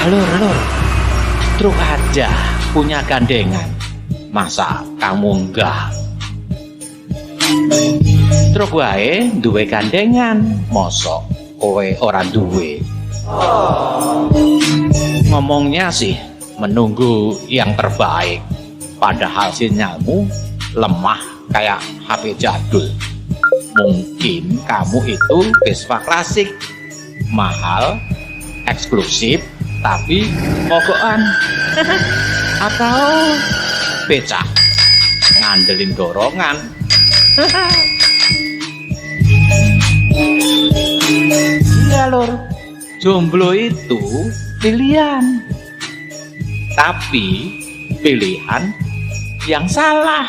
Lur, truk aja punya gandengan, masa kamu enggak? Truk wae duwe gandengan, mosok kowe ora duwe. Ngomongnya sih menunggu yang terbaik, padahal sinyalmu lemah kayak HP jadul. Mungkin kamu itu Vespa klasik, mahal, eksklusif, tapi mogokan. Atau becak, ngandelin dorongan. Iya lur, jomblo itu pilihan, tapi pilihan yang salah.